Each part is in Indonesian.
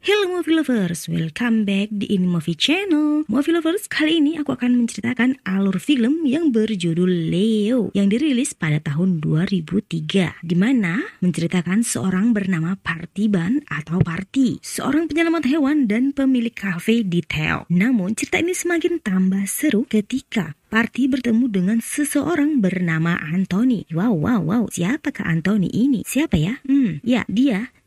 Hello Movie Lovers, welcome back di In Movie Channel. Movie Lovers, kali ini aku akan menceritakan alur film yang berjudul Leo yang dirilis pada tahun 2003, di mana menceritakan seorang bernama Parthiban atau Parthi, seorang penyelamat hewan dan pemilik kafe di Theo. Namun cerita ini semakin tambah seru ketika Parthi bertemu dengan seseorang bernama Anthony. Wow, siapakah Anthony ini? Siapa ya? Ya,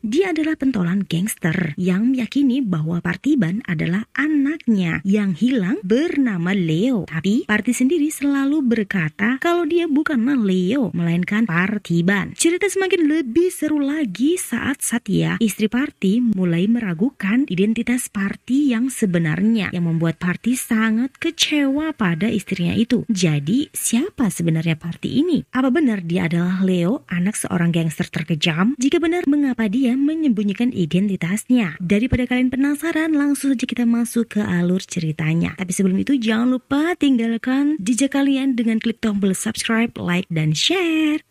dia adalah pentolan gangster yang meyakini bahwa Parthiban adalah anaknya yang hilang bernama Leo. Tapi Parthi sendiri selalu berkata kalau dia bukanlah Leo, melainkan Parthiban. Cerita semakin lebih seru lagi saat Satya, istri Parthi, mulai meragukan identitas Parthi yang sebenarnya, yang membuat Parthi sangat kecewa pada istrinya itu. Jadi, siapa sebenarnya Parthi ini? Apa benar dia adalah Leo, anak seorang gangster terkejam? Jika benar, mengapa dia menyembunyikan identitasnya? Daripada kalian penasaran, langsung saja kita masuk ke alur ceritanya. Tapi sebelum itu, jangan lupa tinggalkan jejak kalian dengan klik tombol subscribe, like, dan share.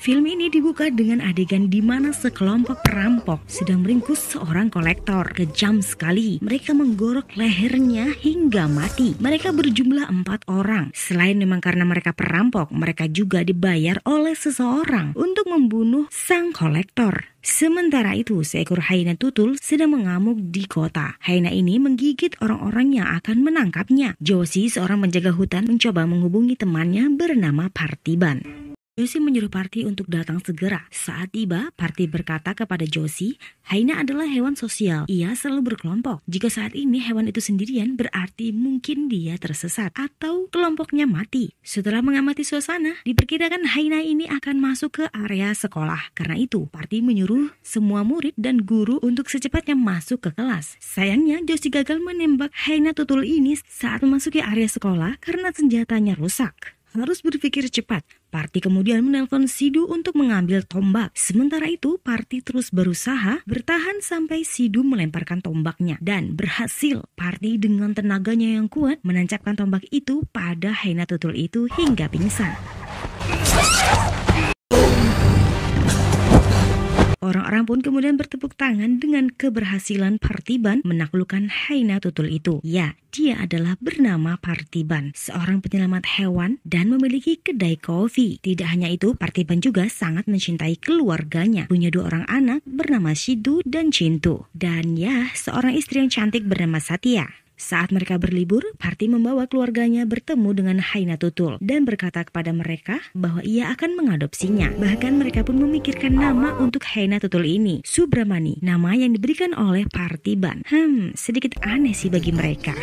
Film ini dibuka dengan adegan di mana sekelompok perampok sedang meringkus seorang kolektor. Kejam sekali. Mereka menggorok lehernya hingga mati. Mereka berjumlah 4 orang. Selain memang karena mereka perampok, mereka juga dibayar oleh seseorang untuk membunuh sang kolektor. Sementara itu, seekor hyena tutul sedang mengamuk di kota. Hyena ini menggigit orang-orang yang akan menangkapnya. Josie, seorang penjaga hutan, mencoba menghubungi temannya bernama Parthiban. Josie menyuruh Parthi untuk datang segera. Saat tiba, Parthi berkata kepada Josie, hyena adalah hewan sosial. Ia selalu berkelompok. Jika saat ini hewan itu sendirian, berarti mungkin dia tersesat atau kelompoknya mati. Setelah mengamati suasana, diperkirakan hyena ini akan masuk ke area sekolah. Karena itu, Parthi menyuruh semua murid dan guru untuk secepatnya masuk ke kelas. Sayangnya, Josie gagal menembak hyena tutul ini saat memasuki area sekolah karena senjatanya rusak. Harus berpikir cepat. Parthi kemudian menelpon Sidhu untuk mengambil tombak. Sementara itu, Parthi terus berusaha bertahan sampai Sidhu melemparkan tombaknya. Dan berhasil, Parthi dengan tenaganya yang kuat menancapkan tombak itu pada hyena tutul itu hingga pingsan. Orang-orang pun kemudian bertepuk tangan dengan keberhasilan Parthiban menaklukkan hyena tutul itu. Ya, dia adalah bernama Parthiban, seorang penyelamat hewan dan memiliki kedai kopi. Tidak hanya itu, Parthiban juga sangat mencintai keluarganya. Punya 2 orang anak bernama Sidhu dan Chintu. Dan ya, seorang istri yang cantik bernama Satya. Saat mereka berlibur, Parthi membawa keluarganya bertemu dengan hyena tutul dan berkata kepada mereka bahwa ia akan mengadopsinya. Bahkan mereka pun memikirkan nama untuk hyena tutul ini, Subramani, nama yang diberikan oleh Parthiban. Sedikit aneh sih bagi mereka.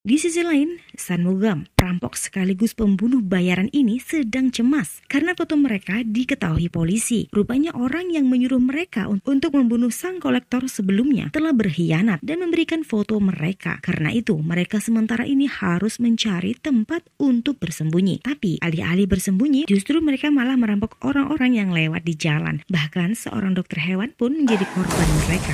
Di sisi lain, Shanmugam, perampok sekaligus pembunuh bayaran ini sedang cemas karena foto mereka diketahui polisi. Rupanya orang yang menyuruh mereka untuk membunuh sang kolektor sebelumnya telah berkhianat dan memberikan foto mereka. Karena itu, mereka sementara ini harus mencari tempat untuk bersembunyi. Tapi alih-alih bersembunyi, justru mereka malah merampok orang-orang yang lewat di jalan. Bahkan seorang dokter hewan pun menjadi korban mereka.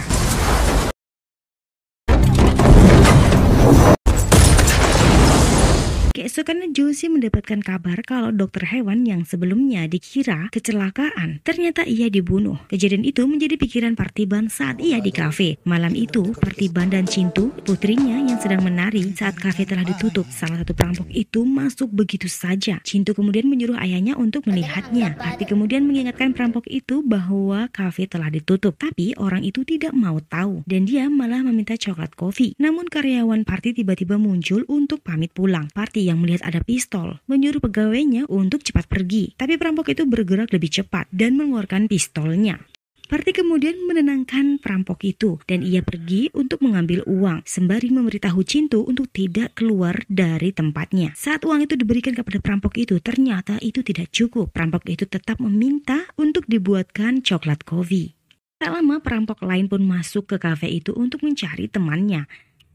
Keesokannya Josie mendapatkan kabar kalau dokter hewan yang sebelumnya dikira kecelakaan, ternyata ia dibunuh. Kejadian itu menjadi pikiran Parthiban saat ia di kafe. Malam itu, Parthiban dan Chintu, putrinya yang sedang menari saat kafe telah ditutup. Salah satu perampok itu masuk begitu saja. Chintu kemudian menyuruh ayahnya untuk melihatnya. Parthi kemudian mengingatkan perampok itu bahwa kafe telah ditutup. Tapi orang itu tidak mau tahu dan dia malah meminta coklat kopi. Namun karyawan Parthi tiba-tiba muncul untuk pamit pulang. Parthi yang melihat ada pistol menyuruh pegawainya untuk cepat pergi. Tapi perampok itu bergerak lebih cepat dan mengeluarkan pistolnya. Parthi kemudian menenangkan perampok itu dan ia pergi untuk mengambil uang sembari memberitahu Chintu untuk tidak keluar dari tempatnya. Saat uang itu diberikan kepada perampok itu, ternyata itu tidak cukup. Perampok itu tetap meminta untuk dibuatkan coklat kopi. Tak lama perampok lain pun masuk ke kafe itu untuk mencari temannya.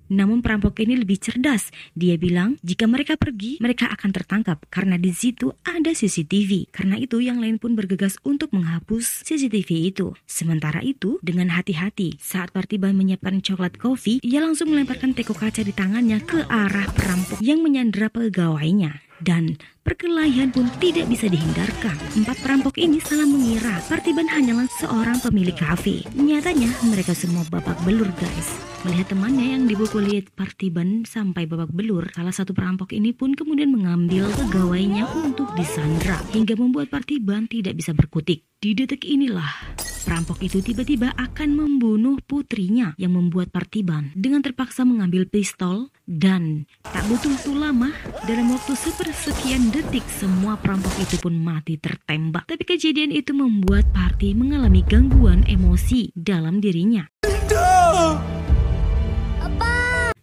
Namun perampok ini lebih cerdas. Dia bilang jika mereka pergi, mereka akan tertangkap karena di situ ada CCTV. Karena itu yang lain pun bergegas untuk menghapus CCTV itu. Sementara itu, dengan hati-hati, saat Partiban menyiapkan coklat kopi, ia langsung melemparkan teko kaca di tangannya ke arah perampok yang menyandera pegawainya. Dan perkelahian pun tidak bisa dihindarkan. 4 perampok ini salah mengira Partiban hanyalah seorang pemilik kafe. Nyatanya mereka semua babak belur, guys. Melihat temannya yang dipukuli Partiban sampai babak belur, salah satu perampok ini pun kemudian mengambil pegawainya untuk disandra hingga membuat Partiban tidak bisa berkutik. Di detik inilah perampok itu tiba-tiba akan membunuh putrinya yang membuat Partiban dengan terpaksa mengambil pistol dan tak butuh waktu lama, dalam waktu sepersekian detik semua perampok itu pun mati tertembak. Tapi kejadian itu membuat Parti mengalami gangguan emosi dalam dirinya.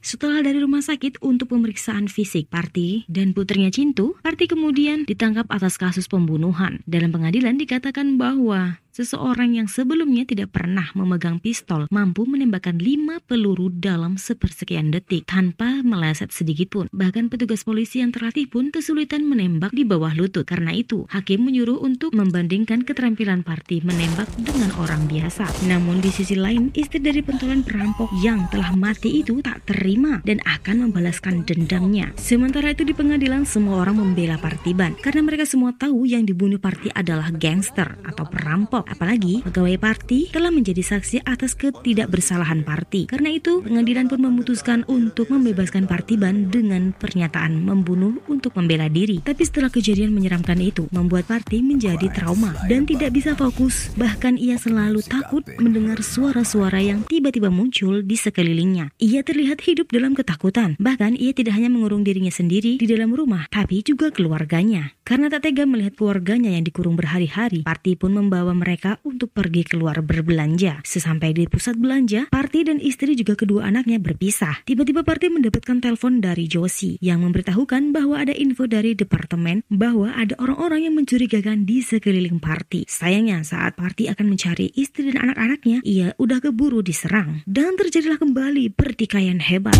Setelah dari rumah sakit untuk pemeriksaan fisik Parti dan putrinya Cintu, Parti kemudian ditangkap atas kasus pembunuhan. Dalam pengadilan dikatakan bahwa seseorang yang sebelumnya tidak pernah memegang pistol mampu menembakkan 5 peluru dalam sepersekian detik tanpa meleset sedikit pun. Bahkan petugas polisi yang terlatih pun kesulitan menembak di bawah lutut. Karena itu, hakim menyuruh untuk membandingkan keterampilan Parti menembak dengan orang biasa. Namun di sisi lain, istri dari pentolan perampok yang telah mati itu tak terima dan akan membalaskan dendamnya. Sementara itu di pengadilan semua orang membela Partiban karena mereka semua tahu yang dibunuh Parti adalah gangster atau perampok. Apalagi pegawai Parti telah menjadi saksi atas ketidakbersalahan Parti. Karena itu pengadilan pun memutuskan untuk membebaskan Partiban dengan pernyataan membunuh untuk membela diri. Tapi setelah kejadian menyeramkan itu membuat Parti menjadi trauma dan tidak bisa fokus. Bahkan ia selalu takut mendengar suara-suara yang tiba-tiba muncul di sekelilingnya. Ia terlihat hidup dalam ketakutan. Bahkan ia tidak hanya mengurung dirinya sendiri di dalam rumah, tapi juga keluarganya. Karena tak tega melihat keluarganya yang dikurung berhari-hari, Parti pun membawa mereka untuk pergi keluar berbelanja. Sesampai di pusat belanja, Parti dan istri juga kedua anaknya berpisah. Tiba-tiba Parti mendapatkan telepon dari Josie yang memberitahukan bahwa ada info dari departemen bahwa ada orang-orang yang mencurigakan di sekeliling Parti. Sayangnya saat Parti akan mencari istri dan anak-anaknya, ia udah keburu diserang dan terjadilah kembali pertikaian hebat.